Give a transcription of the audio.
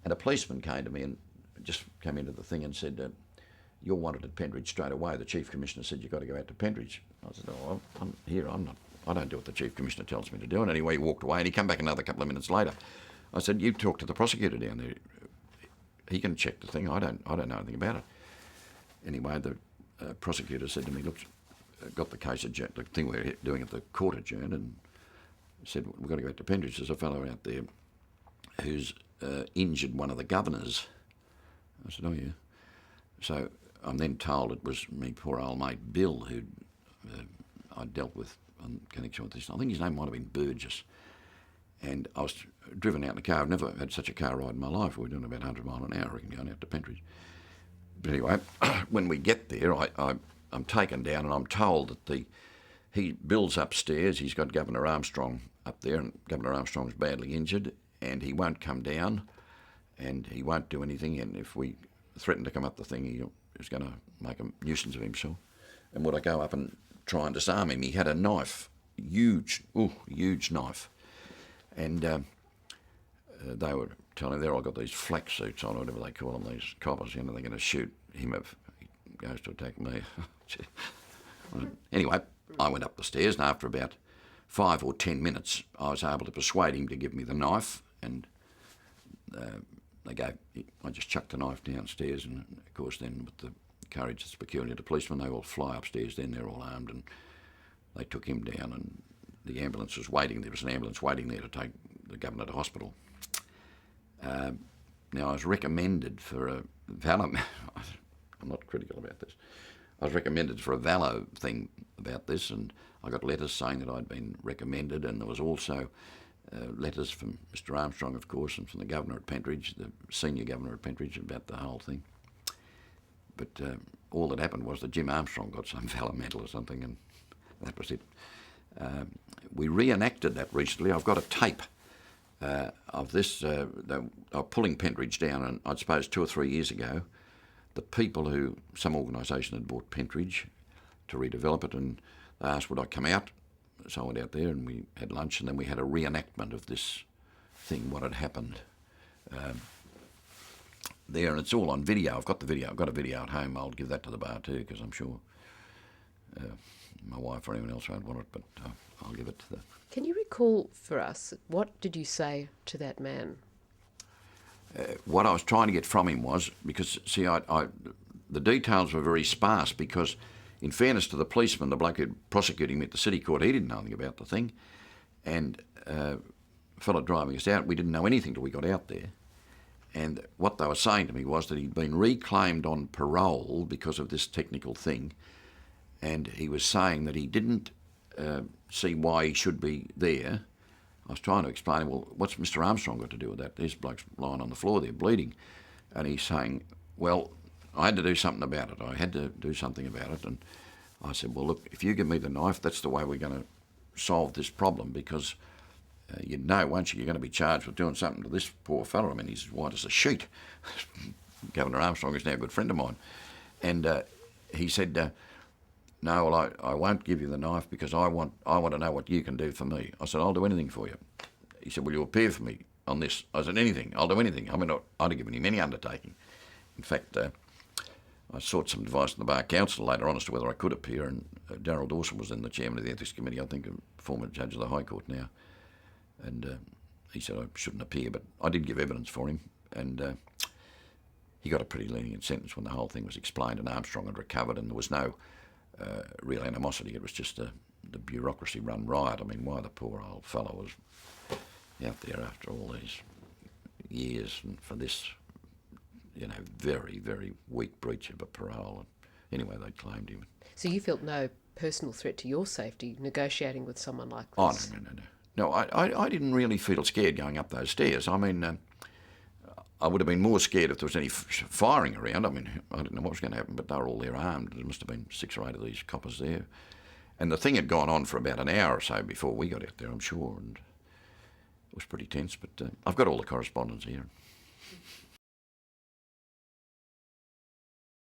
And a policeman came to me and just came into the thing and said, "You're wanted at Pentridge straight away. The Chief Commissioner said you've got to go out to Pentridge." I said, "Oh, I'm here. I don't do what the Chief Commissioner tells me to do." And anyway, he walked away and he came back another couple of minutes later. I said, "You talk to the prosecutor down there. He can check the thing. I don't know anything about it." Anyway, the prosecutor said to me, "Look, got the case adjourned, the thing we're doing at the court adjourned, and said, we've got to go out to Pentridge. There's a fellow out there who's injured one of the governors." I said, "Oh, yeah." So I'm then told it was me poor old mate Bill who I dealt with in connection with this. I think his name might have been Burgess. And I was driven out in the car. I've never had such a car ride in my life. We were doing about 100 mile an hour, I reckon, going out to Pentridge. But anyway, when we get there, I'm taken down and I'm told that he Bill's upstairs. He's got Governor Armstrong up there, and Governor Armstrong's badly injured, and he won't come down, and he won't do anything. And if we threaten to come up the thing, he's going to make a nuisance of himself. And would I go up and try and disarm him? He had a knife, huge knife. And they were telling me, they've all got these flak suits on, or whatever they call them, these coppers, they're going to shoot him if he goes to attack me. Anyway, I went up the stairs, and after about 5 or 10 minutes, I was able to persuade him to give me the knife, and I just chucked the knife downstairs, and of course then with the courage that's peculiar to policemen, they all fly upstairs then, they're all armed, and they took him down, and the ambulance was waiting. There was an ambulance waiting there to take the governor to hospital. Now, I was recommended for a Valo. I'm not critical about this. I was recommended for a Valo thing about this, and I got letters saying that I'd been recommended, and there was also letters from Mr Armstrong, of course, and from the governor at Pentridge, the senior governor at Pentridge, about the whole thing. But all that happened was that Jim Armstrong got some Valo medal or something, and that was it. We reenacted that recently. I've got a tape of this. They were pulling Pentridge down, and I suppose 2 or 3 years ago, the people some organisation had bought Pentridge to redevelop it, and they asked would I come out. So I went out there and we had lunch, and then we had a reenactment of this thing, what had happened there, and it's all on video. I've got the video. I've got a video at home. I'll give that to the bar too, because I'm sure my wife or anyone else won't want it, but I'll give it to the... Can you recall for us, what did you say to that man? What I was trying to get from him was, because, see, the details were very sparse, because in fairness to the policeman, the bloke who prosecuted him at the city court, he didn't know anything about the thing. And a fellow driving us out, we didn't know anything till we got out there. And what they were saying to me was that he'd been reclaimed on parole because of this technical thing, and he was saying that he didn't see why he should be there. I was trying to explain, well, what's Mr Armstrong got to do with that? This bloke's lying on the floor there bleeding. And he's saying, well, I had to do something about it. I had to do something about it. And I said, well, look, if you give me the knife, that's the way we're going to solve this problem, because you know, won't you, you're going to be charged with doing something to this poor fellow. I mean, he's white as a sheet. Governor Armstrong is now a good friend of mine. And he said, no, well, I won't give you the knife because I want to know what you can do for me. I said, I'll do anything for you. He said, will you appear for me on this? I said, anything. I'll do anything. I mean, I'd have given him any undertaking. In fact, I sought some advice from the Bar Council later on as to whether I could appear, and Darryl Dawson was then the chairman of the Ethics Committee, I think a former judge of the High Court now. And he said I shouldn't appear, but I did give evidence for him, and he got a pretty lenient sentence when the whole thing was explained, and Armstrong had recovered, and there was no real animosity. It was just the bureaucracy run riot. I mean, why the poor old fellow was out there after all these years, and for this, you know, very, very weak breach of a parole. And anyway, they claimed him. So you felt no personal threat to your safety negotiating with someone like this? Oh, no. No, I didn't really feel scared going up those stairs. I mean, I would have been more scared if there was any firing around. I mean, I didn't know what was going to happen, but they were all there armed. There must have been 6 or 8 of these coppers there. And the thing had gone on for about an hour or so before we got out there, I'm sure, and it was pretty tense. But I've got all the correspondence here.